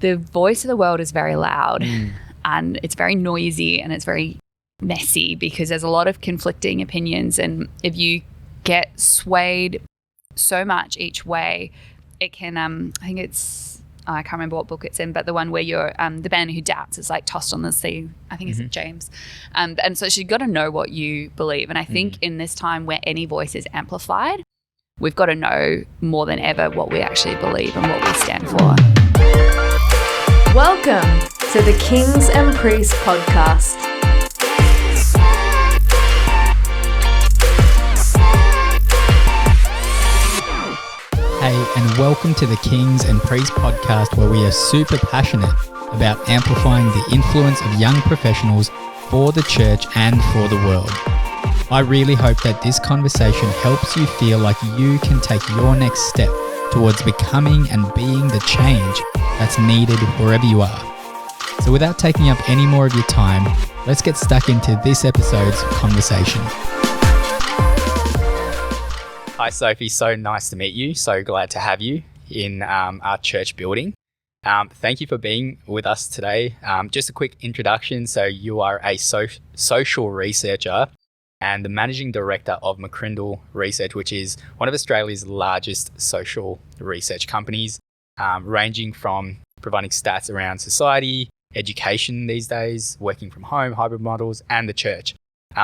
the voice of the world is very loud and it's very noisy and it's very messy because there's a lot of conflicting opinions. And if you get swayed so much each way, it can, I can't remember what book it's in, but the one where you're, the man who doubts is like tossed on the sea. I think it's James. And so you've got to know what you believe. And I think in this time where any voice is amplified, we've got to know more than ever what we actually believe and what we stand for. Welcome to the Kings and Priests podcast. Hey, and welcome to the Kings and Priests podcast, where we are super passionate about amplifying the influence of young professionals for the church and for the world. I really hope that this conversation helps you feel like you can take your next step towards becoming and being the change that's needed wherever you are. So without taking up any more of your time, let's get stuck into this episode's conversation. Hi, Sophie. So nice to meet you. So glad to have you in our church building. Thank you for being with us today. Just a quick introduction. So you are a social researcher and the managing director of McCrindle Research, which is one of Australia's largest social research companies, ranging from providing stats around society, education these days, working from home, hybrid models, and the church.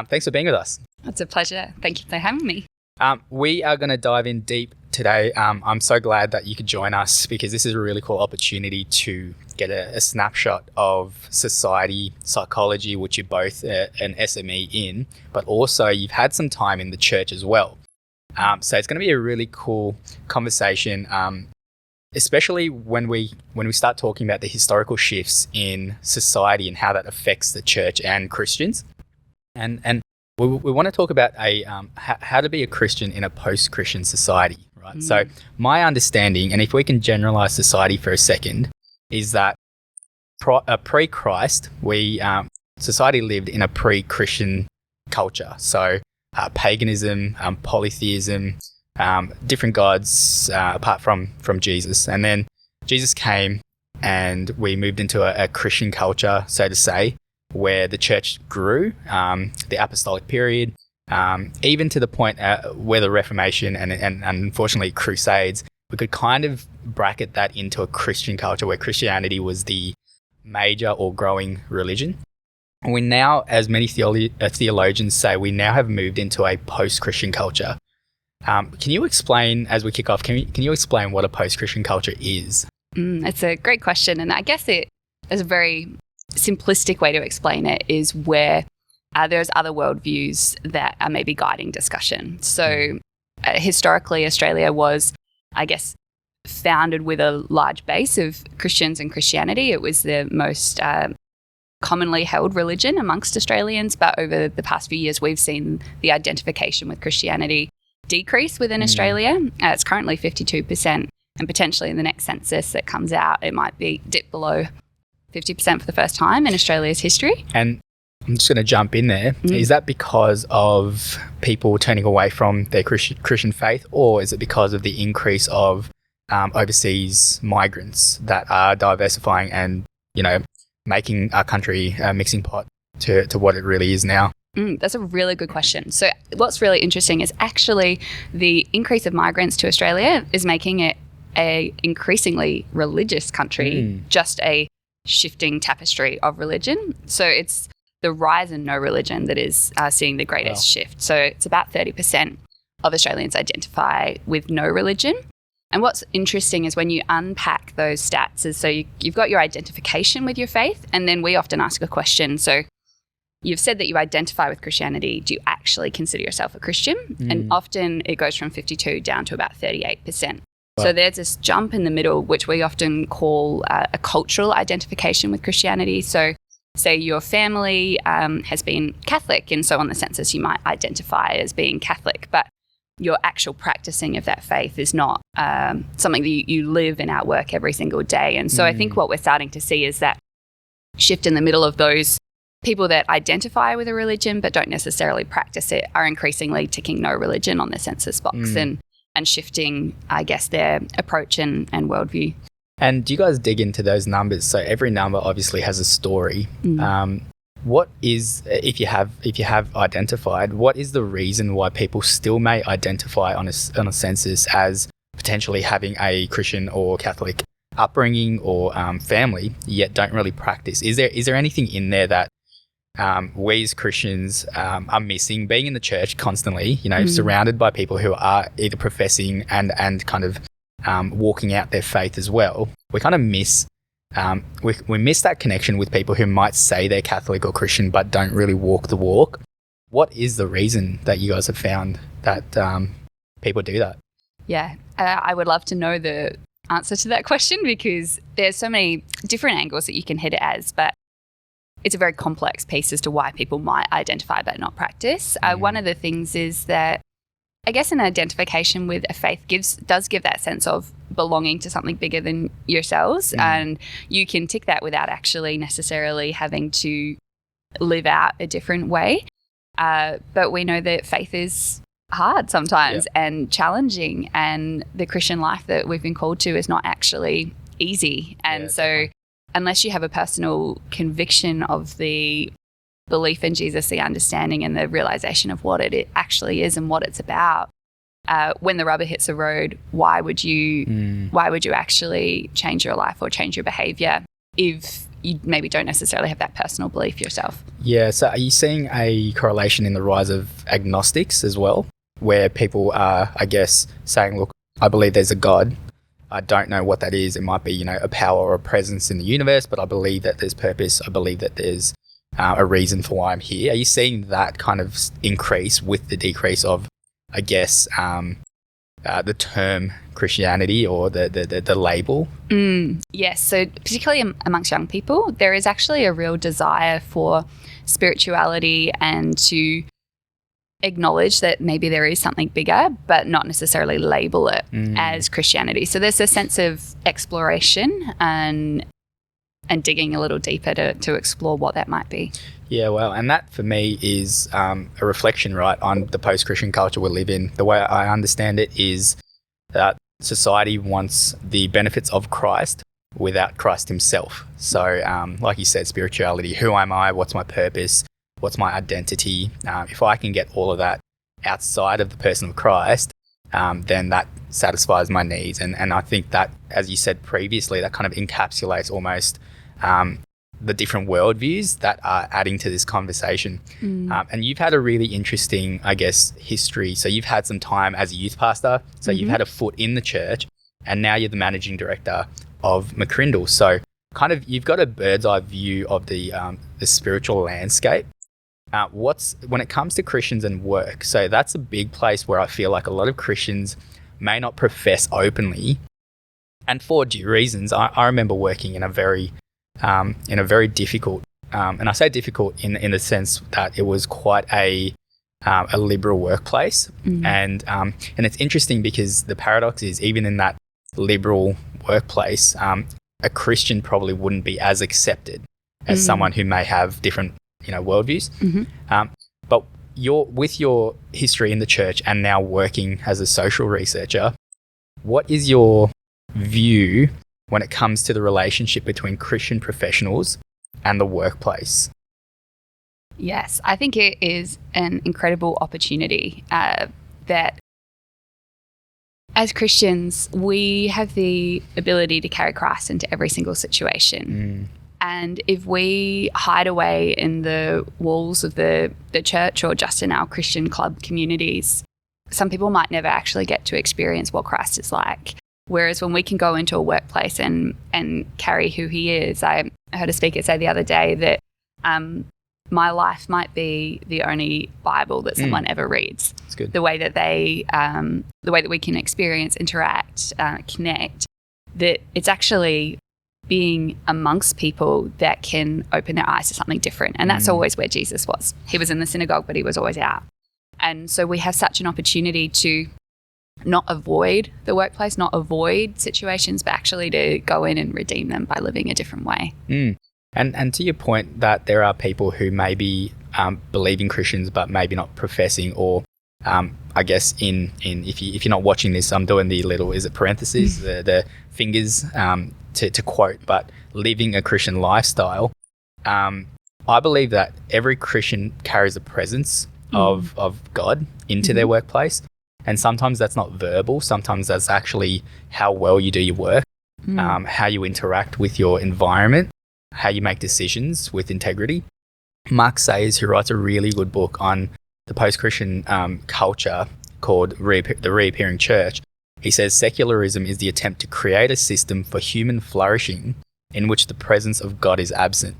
Thanks for being with us. It's a pleasure. Thank you for having me. We are going to dive in deep today. I'm so glad that you could join us because this is a really cool opportunity to get a snapshot of society, psychology, which you're both an SME in, but also you've had some time in the church as well. So it's going to be a really cool conversation, especially when we start talking about the historical shifts in society and how that affects the church and Christians. And we want to talk about how to be a Christian in a post-Christian society, right? So my understanding, and if we can generalize society for a second, is that pre-Christ, society lived in a pre-Christian culture. So paganism, polytheism, different gods apart from Jesus. And then Jesus came and we moved into a Christian culture, so to say, where the church grew, the apostolic period, even to the point where the Reformation and unfortunately Crusades, we could kind of bracket that into a Christian culture where Christianity was the major or growing religion. And we now, as many theologians say, we now have moved into a post-Christian culture. Can you explain, as we kick off, can you explain what a post-Christian culture is? It's a great question, and I guess it is a very simplistic way to explain it is where there's other worldviews that are maybe guiding discussion. So historically, Australia was, I guess, founded with a large base of Christians and Christianity. It was the most commonly held religion amongst Australians, but over the past few years, we've seen the identification with Christianity decrease within Australia. It's currently 52%, and potentially in the next census that comes out, it might be dip below 50% for the first time in Australia's history. And I'm just going to jump in there. Is that because of people turning away from their Christian faith, or is it because of the increase of overseas migrants that are diversifying and, making our country a mixing pot to what it really is now? That's a really good question. So what's really interesting is actually the increase of migrants to Australia is making it a increasingly religious country, just a shifting tapestry of religion. So it's the rise in no religion that is seeing the greatest shift. So it's about 30% of Australians identify with no religion. And what's interesting is when you unpack those stats is so you've got your identification with your faith, and then we often ask a question. So you've said that you identify with Christianity. Do you actually consider yourself a Christian? And often it goes from 52 down to about 38%. So there's this jump in the middle, which we often call a cultural identification with Christianity. So say your family has been Catholic, and so on the census you might identify as being Catholic, but your actual practicing of that faith is not something that you live in at work every single day. And so I think what we're starting to see is that shift in the middle of those people that identify with a religion but don't necessarily practice it are increasingly ticking no religion on the census box and shifting, I guess, their approach and worldview. And do you guys dig into those numbers? So every number obviously has a story. What is, if you have identified, what is the reason why people still may identify on a census as potentially having a Christian or Catholic upbringing or family, yet don't really practice? Is there anything in there that we as Christians are missing, being in the church constantly, surrounded by people who are either professing and kind of walking out their faith as well? We kind of miss we miss that connection with people who might say they're Catholic or Christian but don't really walk the walk. What is the reason that you guys have found that people do that? Yeah, I would love to know the answer to that question, because there's so many different angles that you can hit it as, but it's a very complex piece as to why people might identify but not practice. One of the things is that I guess an identification with a faith does give that sense of belonging to something bigger than yourselves, and you can tick that without actually necessarily having to live out a different way. But we know that faith is hard sometimes and challenging, and the Christian life that we've been called to is not actually easy. And so unless you have a personal conviction of the belief in Jesus, the understanding and the realization of what it actually is and what it's about, when the rubber hits the road, why would you actually change your life or change your behavior if you maybe don't necessarily have that personal belief yourself? Yeah, so are you seeing a correlation in the rise of agnostics as well, where people are, I guess, saying, look, I believe there's a God. I don't know what that is. It might be, a power or a presence in the universe, but I believe that there's purpose. I believe that there's a reason for why I'm here. Are you seeing that kind of increase with the decrease of, I guess, the term Christianity or the label? Yes. So particularly amongst young people, there is actually a real desire for spirituality and to acknowledge that maybe there is something bigger, but not necessarily label it as Christianity. So there's a sense of exploration and digging a little deeper to explore what that might be. Yeah, well, and that for me is a reflection, right, on the post-Christian culture we live in. The way I understand it is that society wants the benefits of Christ without Christ himself. So like you said, spirituality, who am I, what's my purpose, what's my identity? If I can get all of that outside of the person of Christ, then that satisfies my needs. And I think that, as you said previously, that kind of encapsulates almost the different worldviews that are adding to this conversation. And you've had a really interesting, I guess, history. So you've had some time as a youth pastor. So you've had a foot in the church, and now you're the managing director of McCrindle. So kind of you've got a bird's eye view of the spiritual landscape. When it comes to Christians and work, so that's a big place where I feel like a lot of Christians may not profess openly, and for due reasons. I remember working in a very difficult, and I say difficult in the sense that it was quite a liberal workplace, and it's interesting because the paradox is, even in that liberal workplace, a Christian probably wouldn't be as accepted as someone who may have different worldviews. But with your history in the church and now working as a social researcher, what is your view when it comes to the relationship between Christian professionals and the workplace? Yes, I think it is an incredible opportunity that as Christians, we have the ability to carry Christ into every single situation. And if we hide away in the walls of the church or just in our Christian club communities, some people might never actually get to experience what Christ is like. Whereas when we can go into a workplace and carry who he is, I heard a speaker say the other day that my life might be the only Bible that someone ever reads. That's good. The way that the way that we can experience, interact, connect, that it's actually being amongst people that can open their eyes to something different. And that's always where Jesus was. He was in the synagogue, but he was always out. And so we have such an opportunity to not avoid the workplace, not avoid situations, but actually to go in and redeem them by living a different way. And to your point that there are people who may be believing Christians but maybe not professing, or I guess if you're not watching this, I'm doing the little parentheses, the fingers to quote, but living a Christian lifestyle. I believe that every Christian carries a presence of God into their workplace, and sometimes that's not verbal. Sometimes that's actually how well you do your work, how you interact with your environment, how you make decisions with integrity. Mark Sayers, who writes a really good book on the post-Christian culture called The Reappearing Church, he says secularism is the attempt to create a system for human flourishing in which the presence of God is absent.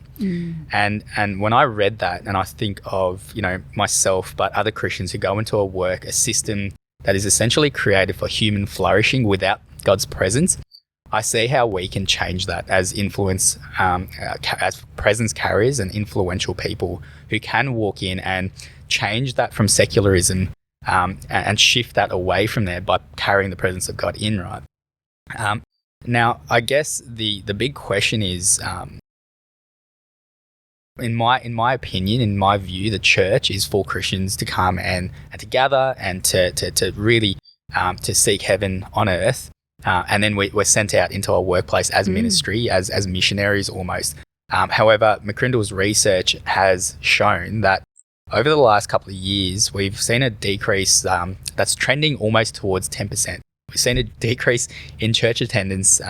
And when I read that, and I think of, myself, but other Christians who go into a system that is essentially created for human flourishing without God's presence, I see how we can change that as influence, as presence carriers and influential people who can walk in and change that from secularism and shift that away from there by carrying the presence of God in, right? Now, I guess the big question is, in my opinion, in my view, the church is for Christians to come and to gather and to really to seek heaven on earth. And then we're sent out into our workplace as ministry, as missionaries almost. However, McCrindle's research has shown that over the last couple of years, we've seen a decrease that's trending almost towards 10%. We've seen a decrease in church attendance.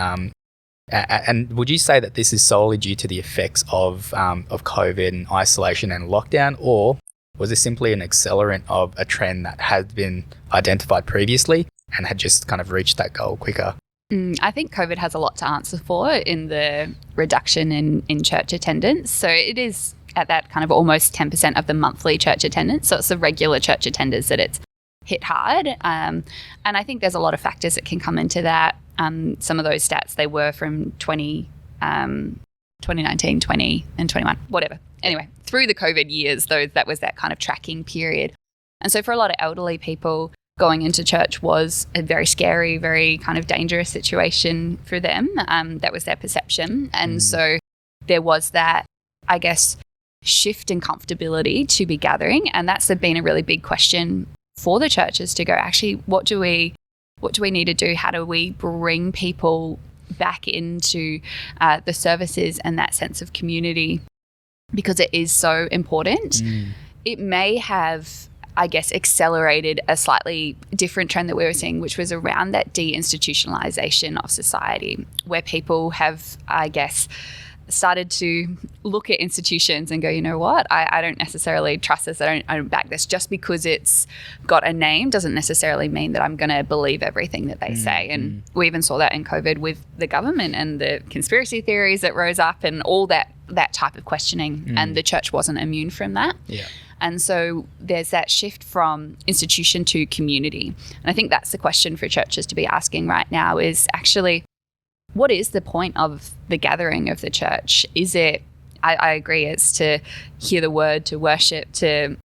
And would you say that this is solely due to the effects of COVID and isolation and lockdown, or was this simply an accelerant of a trend that had been identified previously and had just kind of reached that goal quicker? I think COVID has a lot to answer for in the reduction in church attendance. So it is at that kind of almost 10% of the monthly church attendance. So it's the regular church attendance that it's hit hard. And I think there's a lot of factors that can come into that. Some of those stats, they were from 2019, 20 and 21, whatever. Anyway, through the COVID years, though, that was that kind of tracking period. And so for a lot of elderly people, going into church was a very scary, very kind of dangerous situation for them. That was their perception. And so there was that, I guess, shift in comfortability to be gathering. And that's been a really big question for the churches to go, actually, what do we need to do? How do we bring people back into the services and that sense of community? Because it is so important. It may have, I guess, accelerated a slightly different trend that we were seeing, which was around that deinstitutionalization of society, where people have, I guess, started to look at institutions and go, you know what, I don't necessarily trust this. I don't back this. Just because it's got a name doesn't necessarily mean that I'm going to believe everything that they say. And we even saw that in COVID with the government and the conspiracy theories that rose up and all that type of questioning. And the church wasn't immune from that. Yeah. And so there's that shift from institution to community. And I think that's the question for churches to be asking right now is actually, what is the point of the gathering of the church? Is it, I agree, it's to hear the word, to worship, to,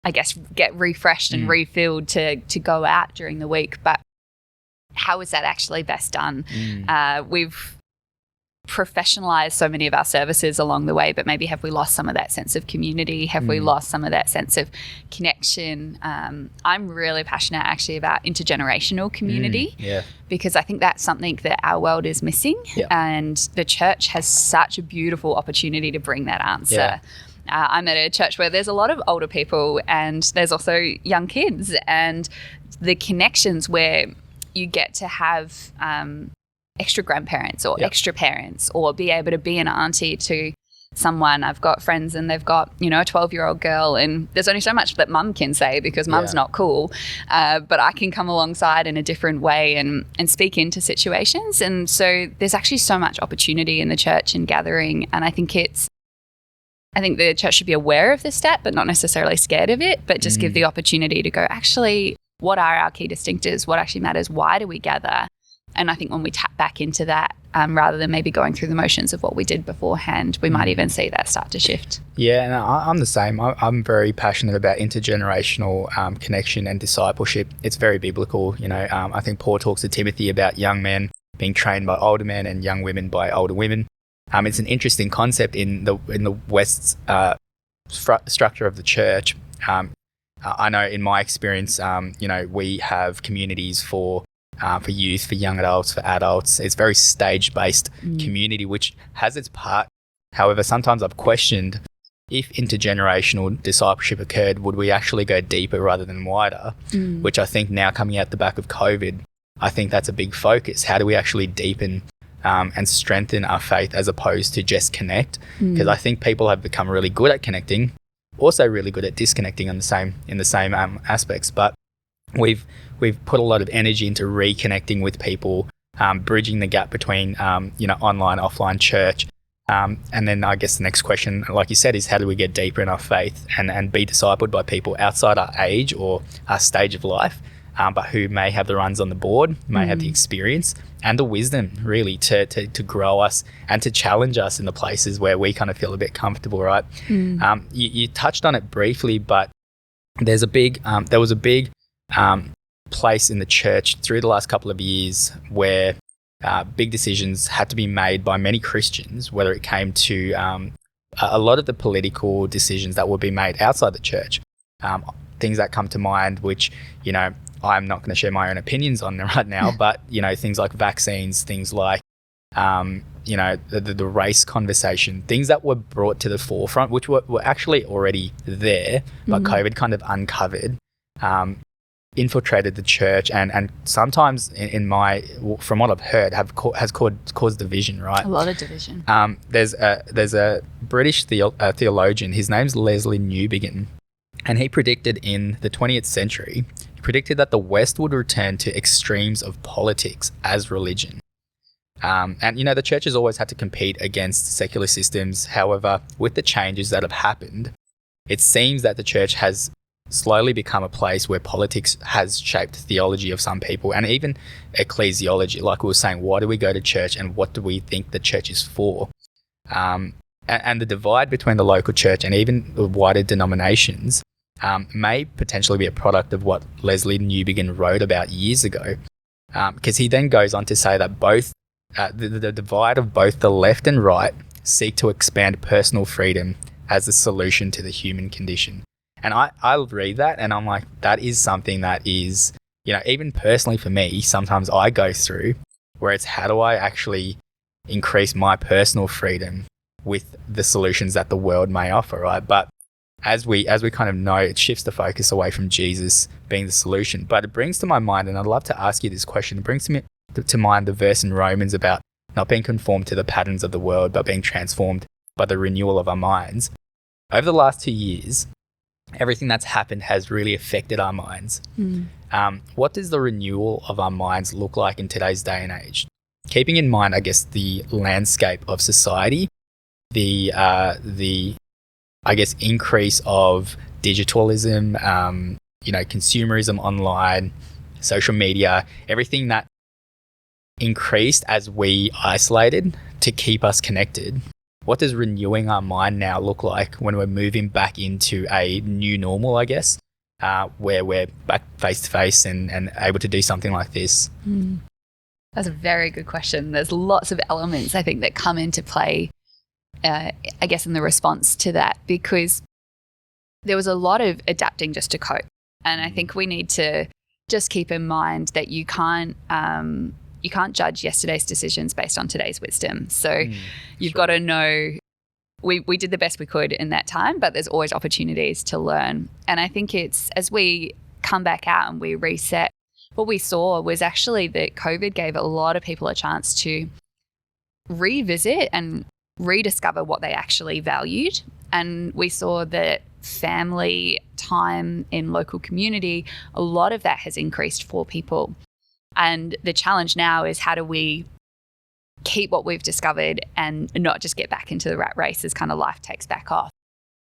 I guess, get refreshed and refilled, to go out during the week. But how is that actually best done? We've professionalized so many of our services along the way, but maybe have we lost some of that sense of community? Have we lost some of that sense of connection? I'm really passionate actually about intergenerational community because I think that's something that our world is missing, and the church has such a beautiful opportunity to bring that answer. I'm at a church where there's a lot of older people and there's also young kids, and the connections where you get to have extra grandparents or extra parents, or be able to be an auntie to someone. I've got friends and they've got, a 12-year-old girl, and there's only so much that mum can say because mum's not cool. But I can come alongside in a different way and speak into situations. And so there's actually so much opportunity in the church and gathering. And I think the church should be aware of this stat, but not necessarily scared of it, but just give the opportunity to go, actually, what are our key distinctors? What actually matters? Why do we gather? And I think when we tap back into that, rather than maybe going through the motions of what we did beforehand, we might even see that start to shift. Yeah, and I'm the same. I'm very passionate about intergenerational connection and discipleship. It's very biblical. I think Paul talks to Timothy about young men being trained by older men and young women by older women. It's an interesting concept in the West's structure of the church. I know in my experience, we have communities for youth, for young adults, for adults. It's very stage-based community, which has its part. However, sometimes I've questioned if intergenerational discipleship occurred, would we actually go deeper rather than wider? Which I think now coming out the back of COVID, I think that's a big focus. How do we actually deepen and strengthen our faith as opposed to just connect? Because I think people have become really good at connecting, also really good at disconnecting in the same aspects. But we've put a lot of energy into reconnecting with people, bridging the gap between online, offline church. And then I guess the next question, like you said, is how do we get deeper in our faith and be discipled by people outside our age or our stage of life, but who may have the runs on the board, may have the experience and the wisdom really to grow us and to challenge us in the places where we kind of feel a bit comfortable, right? You touched on it briefly, but there was a big place in the church through the last couple of years where big decisions had to be made by many Christians, whether it came to a lot of the political decisions that would be made outside the church. Things that come to mind, which, I'm not going to share my own opinions on right now, but, things like vaccines, things like, the race conversation, things that were brought to the forefront, which were actually already there, but COVID kind of uncovered, infiltrated the church and sometimes from what I've heard has caused division, right? A lot of division. There's a British theologian, his name's Leslie Newbigin, and he predicted in the 20th century, that the West would return to extremes of politics as religion. And the church has always had to compete against secular systems. However, with the changes that have happened, it seems that the church has slowly become a place where politics has shaped theology of some people and even ecclesiology. Like we were saying, why do we go to church and what do we think the church is for? And the divide between the local church and even the wider denominations may potentially be a product of what Leslie Newbigin wrote about years ago. Because he then goes on to say that both the divide of both the left and right seek to expand personal freedom as a solution to the human condition. And I'll read that and I'm like, that is something that is, even personally for me, sometimes I go through where it's how do I actually increase my personal freedom with the solutions that the world may offer, right? But as we kind of know, it shifts the focus away from Jesus being the solution. But it brings to my mind, and I'd love to ask you this question, it brings to mind the verse in Romans about not being conformed to the patterns of the world, but being transformed by the renewal of our minds. Over the last 2 years, everything that's happened has really affected our minds. What does the renewal of our minds look like in today's day and age? Keeping in mind, I guess, the landscape of society, the increase of digitalism, consumerism online, social media, everything that increased as we isolated to keep us connected. What does renewing our mind now look like when we're moving back into a new normal, I guess, where we're back face to face and able to do something like this? That's a very good question. There's lots of elements, I think, that come into play, I guess, in the response to that, because there was a lot of adapting just to cope. And I think we need to just keep in mind that you can't judge yesterday's decisions based on today's wisdom. So you've got to know we did the best we could in that time, but there's always opportunities to learn. And I think it's as we come back out and we reset, what we saw was actually that COVID gave a lot of people a chance to revisit and rediscover what they actually valued. And we saw that family time in local community, a lot of that has increased for people. And the challenge now is how do we keep what we've discovered and not just get back into the rat race as kind of life takes back off.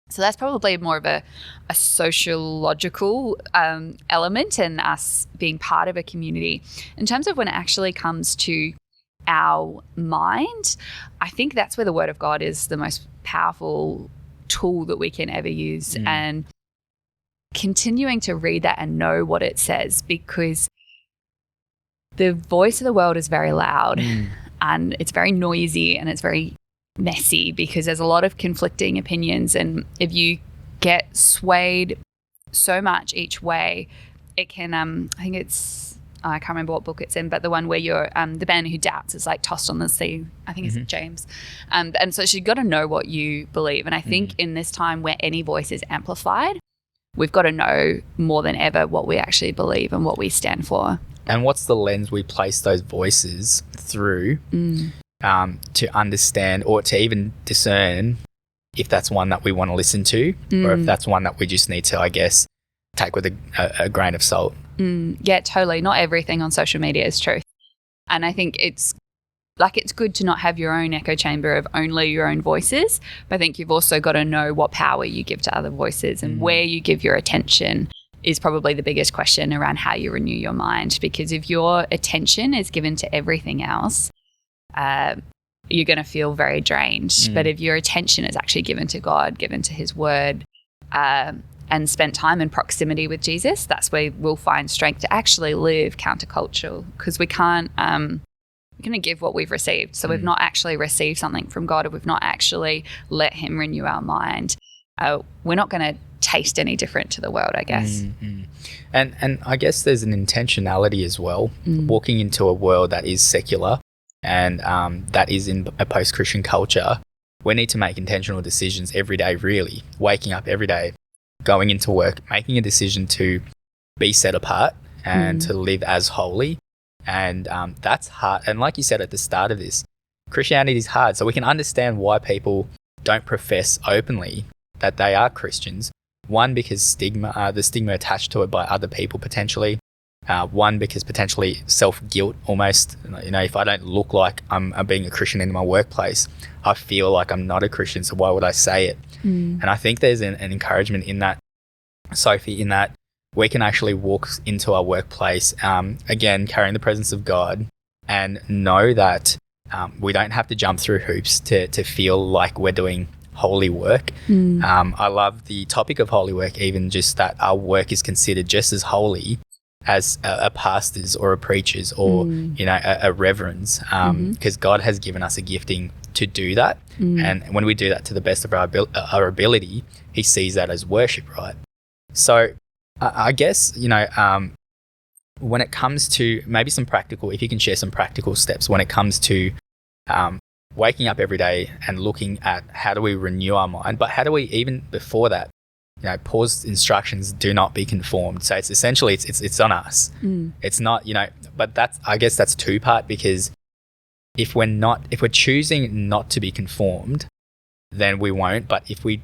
So that's probably more of a sociological element and us being part of a community. In terms of when it actually comes to our mind, I think that's where the Word of God is the most powerful tool that we can ever use. And continuing to read that and know what it says, because the voice of the world is very loud and it's very noisy and it's very messy because there's a lot of conflicting opinions. And if you get swayed so much each way. It can, I think it's, I can't remember what book it's in, but the one where you're, the man who doubts is like tossed on the sea. I think it's James. And so you've got to know what you believe. And I think in this time where any voice is amplified, we've got to know more than ever what we actually believe and what we stand for. And what's the lens we place those voices through to understand or to even discern if that's one that we want to listen to or if that's one that we just need to, I guess, take with a grain of salt. Yeah, totally. Not everything on social media is truth. And I think it's good to not have your own echo chamber of only your own voices, but I think you've also got to know what power you give to other voices and where you give your attention is probably the biggest question around how you renew your mind. Because if your attention is given to everything else, you're going to feel very drained. But if your attention is actually given to God, given to his word, and spent time in proximity with Jesus, that's where we'll find strength to actually live countercultural, because we can't we're going to give what we've received. So we've not actually received something from God, or we've not actually let him renew our mind. We're not going to taste any different to the world, I guess. And I guess there's an intentionality as well, walking into a world that is secular and that is in a post-Christian culture. We need to make intentional decisions every day, really, waking up every day, going into work, making a decision to be set apart and to live as holy. And that's hard. And like you said at the start of this, Christianity is hard. So we can understand why people don't profess openly that they are Christians. One, because the stigma attached to it by other people potentially. One, because potentially self-guilt almost. If I don't look like I'm being a Christian in my workplace, I feel like I'm not a Christian, so why would I say it? And I think there's an encouragement in that, Sophie, in that we can actually walk into our workplace, again, carrying the presence of God, and know that we don't have to jump through hoops to feel like we're doing holy work. I love the topic of holy work, even just that our work is considered just as holy as a pastor's or a preacher's or a reverend's, because God has given us a gifting to do that. And when we do that to the best of our ability, he sees that as worship, right? So I guess, when it comes to maybe if you can share some practical steps when it comes to waking up every day and looking at how do we renew our mind, but how do we, even before that, Paul's instructions, do not be conformed. So it's essentially, it's on us. It's not, but I guess that's two-part, because if we're choosing not to be conformed, then we won't. But if we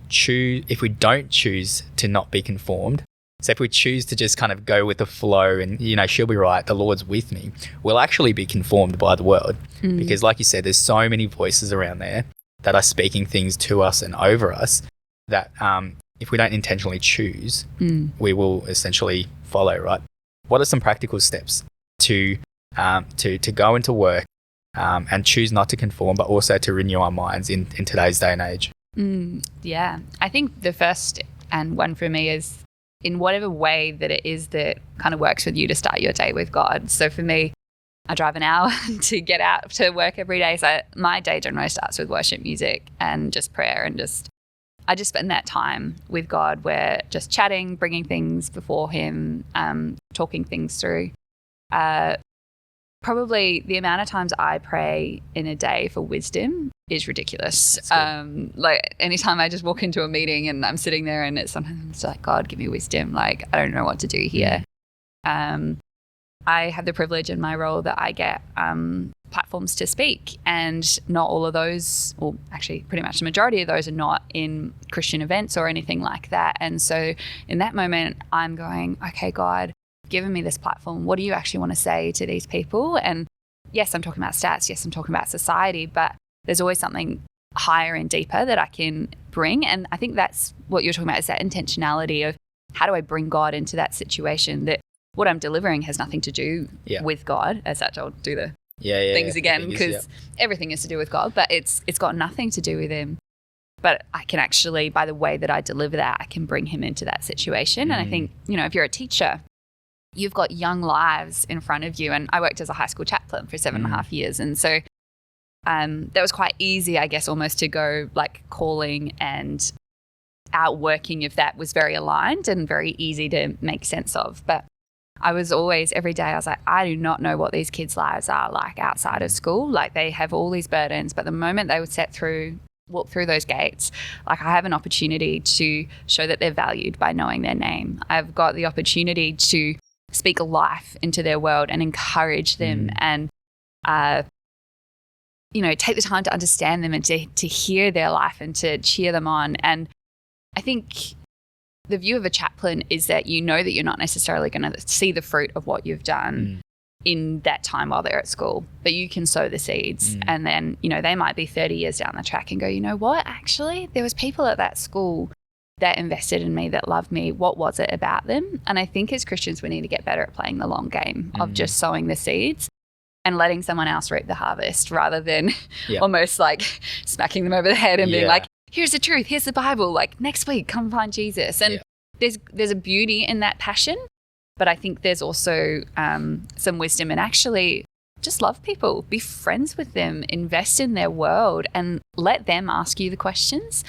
don't choose to not be conformed, so if we choose to just kind of go with the flow and, she'll be right, the Lord's with me, we'll actually be conformed by the world. Because like you said, there's so many voices around there that are speaking things to us and over us that if we don't intentionally choose, we will essentially follow, right? What are some practical steps to go into work and choose not to conform, but also to renew our minds in today's day and age? Yeah, I think the first and one for me is in whatever way that it is that kind of works with you to start your day with God. So for me, I drive an hour to get out to work every day. So my day generally starts with worship music and just prayer, and I just spend that time with God. We're just chatting, bringing things before him, talking things through. Probably the amount of times I pray in a day for wisdom is ridiculous. Like anytime I just walk into a meeting and I'm sitting there and it's like, God, give me wisdom. Like, I don't know what to do here. I have the privilege in my role that I get platforms to speak, and not all of those, or actually pretty much the majority of those, are not in Christian events or anything like that. And so in that moment, I'm going, okay, God, given me this platform, what do you actually want to say to these people? And yes, I'm talking about stats, yes, I'm talking about society, but there's always something higher and deeper that I can bring. And I think that's what you're talking about, is that intentionality of how do I bring God into that situation, that what I'm delivering has nothing to do with God. As such, I'll do the things again, because everything is to do with God, but it's got nothing to do with him. But I can actually, by the way that I deliver that, I can bring him into that situation. And I think, if you're a teacher, you've got young lives in front of you. And I worked as a high school chaplain for 7.5 years. And so that was quite easy, I guess, almost to go like calling and outworking of that was very aligned and very easy to make sense of. But I was always, every day, I was like, I do not know what these kids' lives are like outside of school. Like, they have all these burdens, but the moment they would walk through those gates, like, I have an opportunity to show that they're valued by knowing their name. I've got the opportunity to speak life into their world and encourage them and, take the time to understand them and to hear their life and to cheer them on. And I think the view of a chaplain is that you know that you're not necessarily going to see the fruit of what you've done in that time while they're at school, but you can sow the seeds. And then, they might be 30 years down the track and go, you know what, actually, there was people at that school that invested in me, that loved me. What was it about them? And I think as Christians, we need to get better at playing the long game of just sowing the seeds and letting someone else reap the harvest, rather than almost like smacking them over the head and being like, here's the truth, here's the Bible, like, next week, come find Jesus. And there's a beauty in that passion, but I think there's also some wisdom in actually just love people, be friends with them, invest in their world, and let them ask you the questions.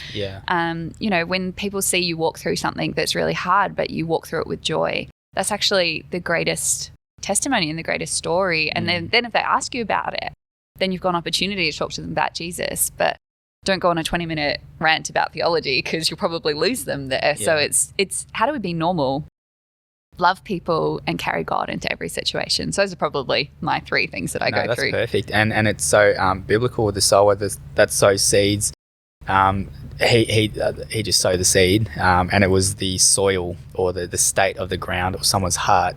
When people see you walk through something that's really hard, but you walk through it with joy, that's actually the greatest testimony and the greatest story. And then if they ask you about it, then you've got an opportunity to talk to them about Jesus. But don't go on a 20-minute rant about theology, because you'll probably lose them there. So it's how do we be normal, love people, and carry God into every situation. So those are probably my 3 things that I go through. That's perfect. And it's so biblical with the sower that sows seeds. He just sowed the seed, and it was the soil or the state of the ground or someone's heart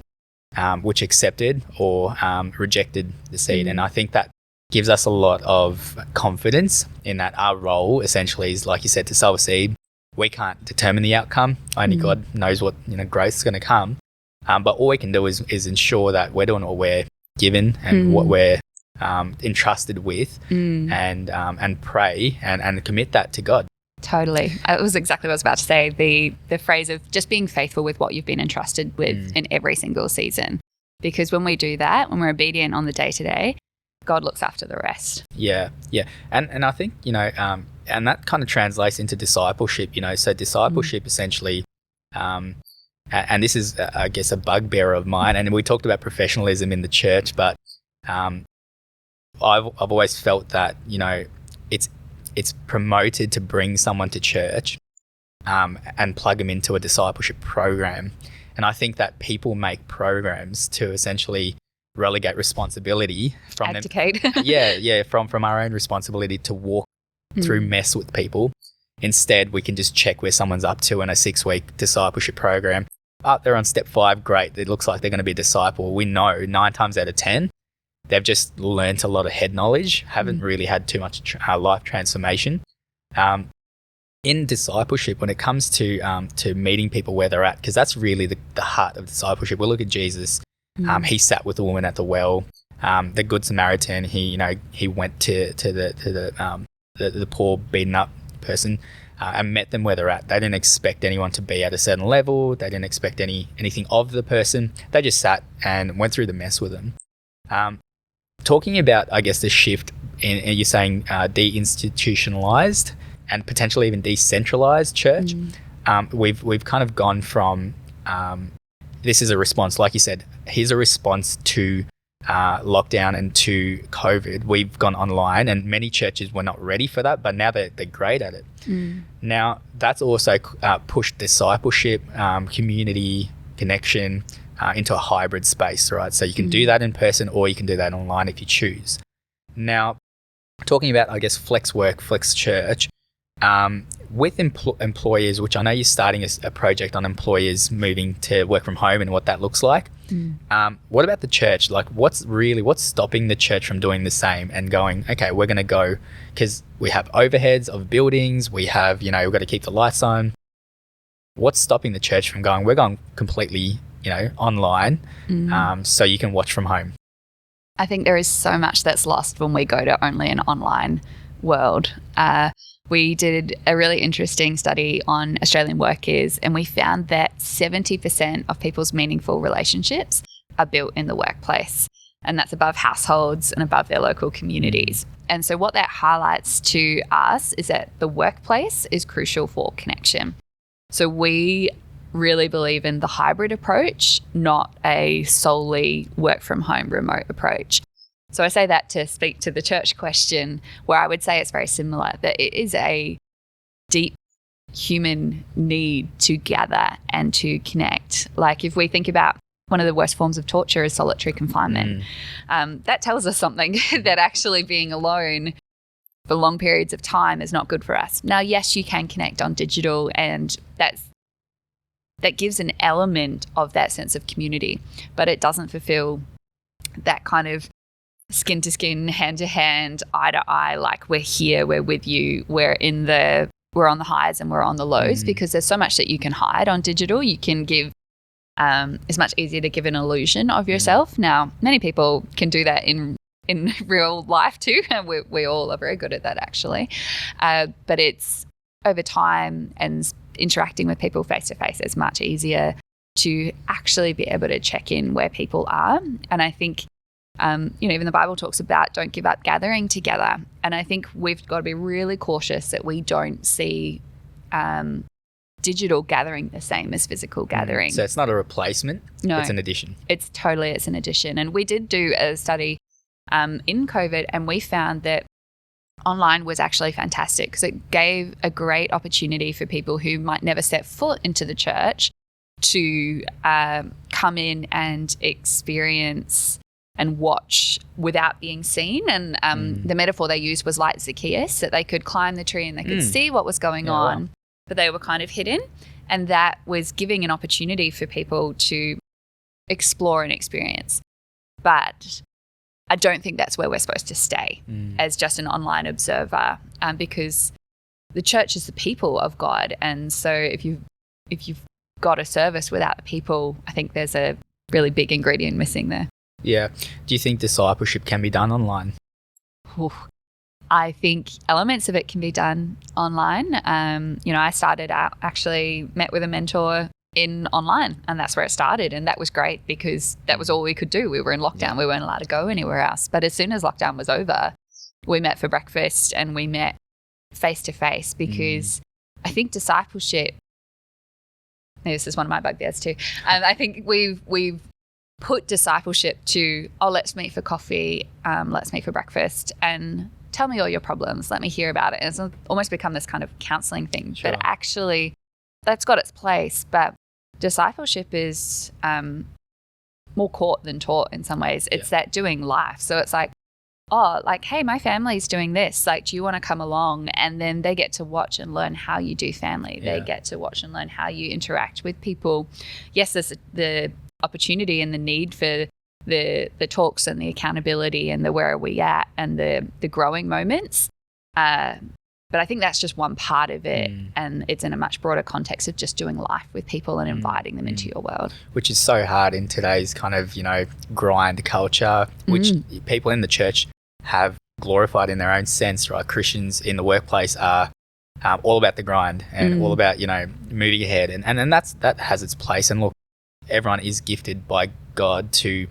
which accepted or rejected the seed. And I think that gives us a lot of confidence in that our role essentially is, like you said, to sow a seed. We can't determine the outcome. Only God knows what growth is going to come. But all we can do is ensure that we're doing what we're given and what we're entrusted with, and pray and commit that to God. Totally. It was exactly what I was about to say. The phrase of just being faithful with what you've been entrusted with in every single season. Because when we do that, when we're obedient on the day-to-day, God looks after the rest. Yeah. And I think, and that kind of translates into discipleship, So discipleship essentially, and this is, I guess, a bugbear of mine. And we talked about professionalism in the church, but I've always felt that, it's promoted to bring someone to church and plug them into a discipleship program. And I think that people make programs to essentially relegate responsibility from abdicate. From our own responsibility to walk through mess with people. Instead, we can just check where someone's up to in a 6-week discipleship program. They're on step 5, great. It looks like they're going to be a disciple. We know 9 times out of 10, they've just learnt a lot of head knowledge, haven't really had too much life transformation. In discipleship, when it comes to meeting people where they're at, because that's really the heart of discipleship. We look at Jesus. He sat with the woman at the well. The Good Samaritan. He went to the poor, beaten up person and met them where they're at. They didn't expect anyone to be at a certain level. They didn't expect anything of the person. They just sat and went through the mess with them. Talking about, I guess, the shift in you're saying deinstitutionalized and potentially even decentralized church. We've kind of gone from this is a response, like you said, here's a response to lockdown and to COVID. We've gone online, and many churches were not ready for that, but now they're great at it. Now, that's also pushed discipleship, community connection into a hybrid space, right? So you can do that in person, or you can do that online if you choose. Now, talking about, I guess, flex work, flex church, with employers, which I know you're starting a project on employers moving to work from home and what that looks like. What about the church? Like, what's stopping the church from doing the same and going, okay, we're going to go, because we have overheads of buildings, we have, we've got to keep the lights on. What's stopping the church from going, we're going completely, online, so you can watch from home? I think there is so much that's lost when we go to only an online world. We did a really interesting study on Australian workers, and we found that 70% of people's meaningful relationships are built in the workplace, and that's above households and above their local communities. And so what that highlights to us is that the workplace is crucial for connection. So we really believe in the hybrid approach, not a solely work from home remote approach. So I say that to speak to the church question, where I would say it's very similar, that it is a deep human need to gather and to connect. Like if we think about one of the worst forms of torture is solitary confinement, that tells us something that actually being alone for long periods of time is not good for us. Now, yes, you can connect on digital, and that gives an element of that sense of community, but it doesn't fulfill that kind of skin to skin, hand to hand, eye to eye, like we're here, we're with you, we're on the highs and we're on the lows, because there's so much that you can hide on digital. You can give, it's much easier to give an illusion of yourself. Now, many people can do that in real life too. We all are very good at that actually. But it's over time and interacting with people face to face is much easier to actually be able to check in where people are. And I think, even the Bible talks about don't give up gathering together. And I think we've got to be really cautious that we don't see digital gathering the same as physical gathering. So it's not a replacement. No, it's an addition. It's an addition. And we did do a study in COVID, and we found that online was actually fantastic because it gave a great opportunity for people who might never set foot into the church to come in and experience and watch without being seen. And the metaphor they used was like Zacchaeus, that they could climb the tree and they could see what was going on, but they were kind of hidden. And that was giving an opportunity for people to explore and experience. But I don't think that's where we're supposed to stay as just an online observer, because the church is the people of God. And so if you've got a service without the people, I think there's a really big ingredient missing there. Yeah. Do you think discipleship can be done online? I think elements of it can be done online. I started out, actually met with a mentor in online, and that's where it started. And that was great because that was all we could do. We were in lockdown. We weren't allowed to go anywhere else. But as soon as lockdown was over, we met for breakfast and we met face to face, because I think discipleship, maybe this is one of my bugbears too. I think we've put discipleship to, let's meet for coffee, let's meet for breakfast, and tell me all your problems. Let me hear about it. And it's almost become this kind of counseling thing. Sure. But actually, that's got its place. But discipleship is more caught than taught in some ways. It's that doing life. So it's like, hey, my family's doing this. Like, do you want to come along? And then they get to watch and learn how you do family. They get to watch and learn how you interact with people. Yes, there's the opportunity and the need for the talks and the accountability and the where are we at and the growing moments. But I think that's just one part of it, and it's in a much broader context of just doing life with people and inviting them into your world. Which is so hard in today's kind of, grind culture, which people in the church have glorified in their own sense, right? Christians in the workplace are all about the grind and all about, moving ahead. And that has its place. And look, everyone is gifted by God to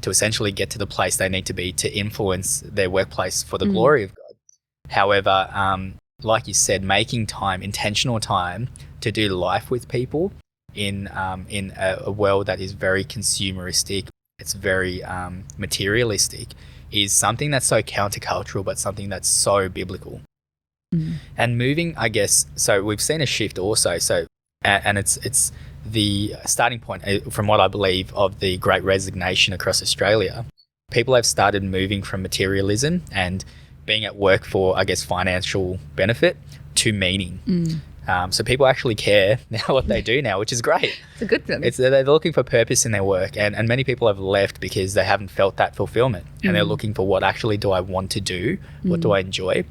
essentially get to the place they need to be to influence their workplace for the glory of God. However, like you said, making time, intentional time to do life with people in a world that is very consumeristic, it's very materialistic, is something that's so countercultural, but something that's so biblical. And moving, I guess, so we've seen a shift also. So, and it's the starting point, from what I believe, of the Great Resignation across Australia. People have started moving from materialism and being at work for, I guess, financial benefit to meaning. So people actually care now what they do now, which is great. It's a good thing. They're looking for purpose in their work, and many people have left because they haven't felt that fulfillment, and they're looking for, what actually do I want to do? What do I enjoy?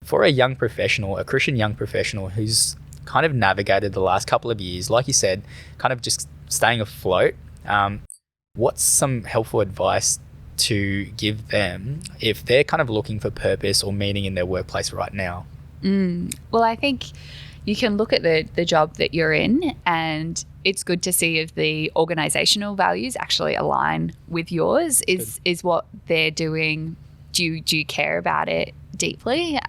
For a young professional, a Christian young professional who's kind of navigated the last couple of years, like you said, kind of just staying afloat, what's some helpful advice to give them if they're kind of looking for purpose or meaning in their workplace right now? Well, I think you can look at the job that you're in, and it's good to see if the organizational values actually align with yours. Is what they're doing, do you care about it deeply?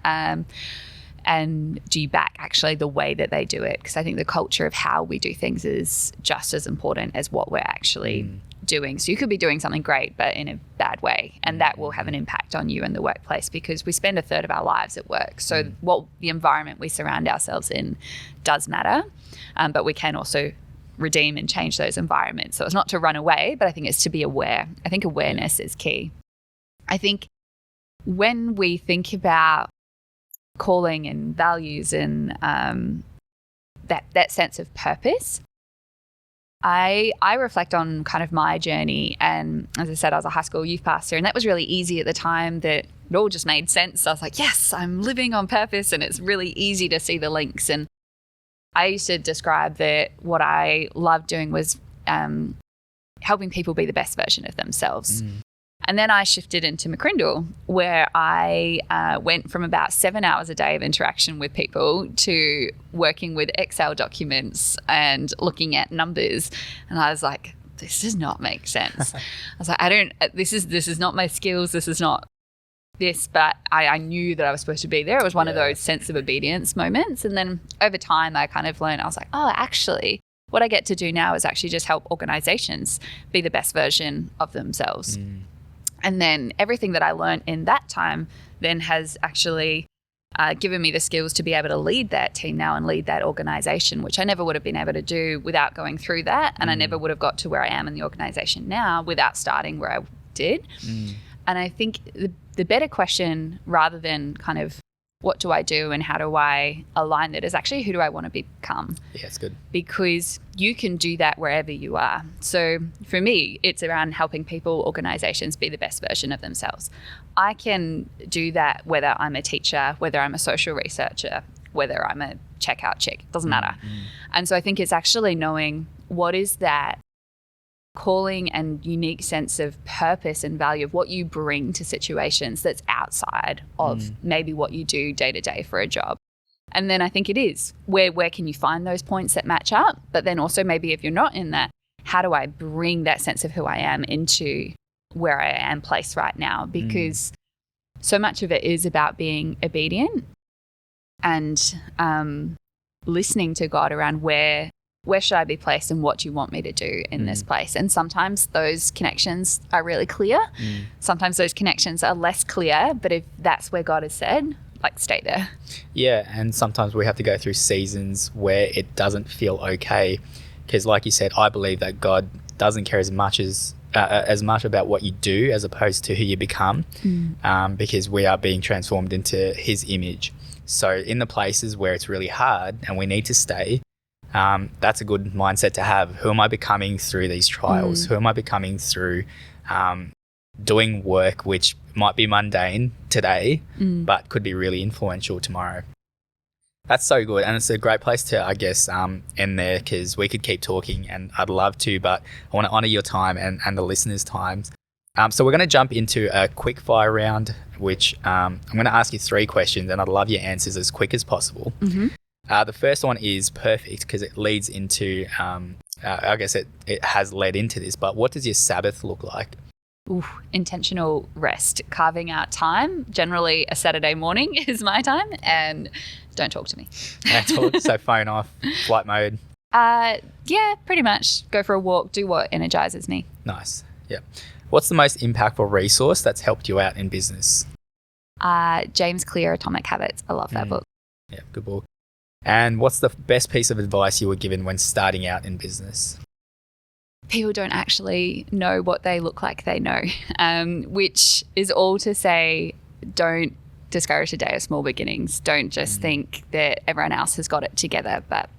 And do you back actually the way that they do it? Because I think the culture of how we do things is just as important as what we're actually doing. So you could be doing something great, but in a bad way. And that will have an impact on you in the workplace, because we spend a third of our lives at work. So what the environment we surround ourselves in does matter. But we can also redeem and change those environments. So it's not to run away, but I think it's to be aware. I think awareness is key. I think when we think about calling and values and that sense of purpose, I reflect on kind of my journey. And as I said, I was a high school youth pastor, and that was really easy at the time. That it all just made sense. I was like, yes, I'm living on purpose, and it's really easy to see the links. And I used to describe that what I loved doing was helping people be the best version of themselves. And then I shifted into McCrindle, where I went from about 7 hours a day of interaction with people to working with Excel documents and looking at numbers. And I was like, this does not make sense. I was like, this is not my skills. This is not this, but I knew that I was supposed to be there. It was one of those sense of obedience moments. And then over time, I kind of learned, I was like, oh, actually, what I get to do now is actually just help organizations be the best version of themselves. And then everything that I learned in that time then has actually given me the skills to be able to lead that team now and lead that organization, which I never would have been able to do without going through that. And I never would have got to where I am in the organization now without starting where I did. And I think the better question, rather than kind of what do I do and how do I align that, is actually who do I want to become? Yeah, it's good. Because you can do that wherever you are. So for me, it's around helping people, organizations be the best version of themselves. I can do that whether I'm a teacher, whether I'm a social researcher, whether I'm a checkout chick, it doesn't matter. And so I think it's actually knowing what is that calling and unique sense of purpose and value of what you bring to situations that's outside of maybe what you do day to day for a job. And then I think it is where can you find those points that match up? But then also maybe if you're not in that, how do I bring that sense of who I am into where I am placed right now? Because so much of it is about being obedient and listening to God around where should I be placed and what do you want me to do in this place? And sometimes those connections are really clear. Sometimes those connections are less clear, but if that's where God has said, like, stay there. Yeah, and sometimes we have to go through seasons where it doesn't feel okay, because like you said, I believe that God doesn't care as much about what you do as opposed to who you become, because we are being transformed into His image. So in the places where it's really hard and we need to stay, that's a good mindset to have. Who am I becoming through these trials? Who am I becoming through doing work which might be mundane today, but could be really influential tomorrow? That's so good. And it's a great place to, I guess, end there, because we could keep talking and I'd love to, but I want to honour your time and the listeners' times. So we're going to jump into a quick fire round, which I'm going to ask you 3 questions and I'd love your answers as quick as possible. The first one is perfect because it leads into, I guess it has led into this, but what does your Sabbath look like? Intentional rest, carving out time. Generally a Saturday morning is my time, and don't talk to me. So phone off, flight mode. Yeah, pretty much. Go for a walk, do what energizes me. Nice. Yeah. What's the most impactful resource that's helped you out in business? James Clear, Atomic Habits. I love that book. Yeah, good book. And what's the best piece of advice you were given when starting out in business? People don't actually know what they look like they know, which is all to say, don't discourage a day of small beginnings. Don't just think that everyone else has got it together, but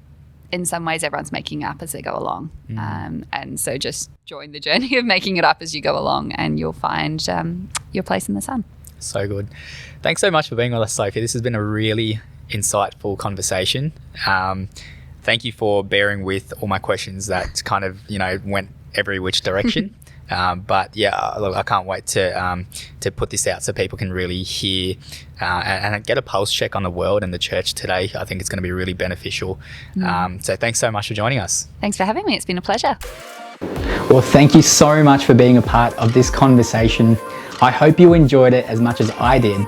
in some ways everyone's making up as they go along. And so just join the journey of making it up as you go along, and you'll find your place in the sun. So good. Thanks so much for being with us, Sophie. This has been a really insightful conversation. Thank you for bearing with all my questions that kind of, went every which direction. But yeah, look, I can't wait to put this out so people can really hear and get a pulse check on the world and the church today. I think it's going to be really beneficial. So thanks so much for joining us. Thanks for having me. It's been a pleasure. Well, thank you so much for being a part of this conversation. I hope you enjoyed it as much as I did.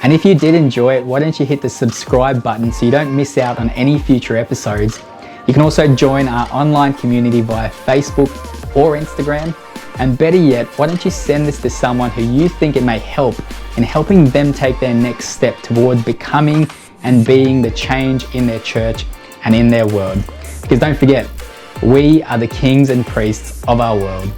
And if you did enjoy it, why don't you hit the subscribe button so you don't miss out on any future episodes. You can also join our online community via Facebook or Instagram. And better yet, why don't you send this to someone who you think it may help in helping them take their next step towards becoming and being the change in their church and in their world. Because don't forget, we are the kings and priests of our world.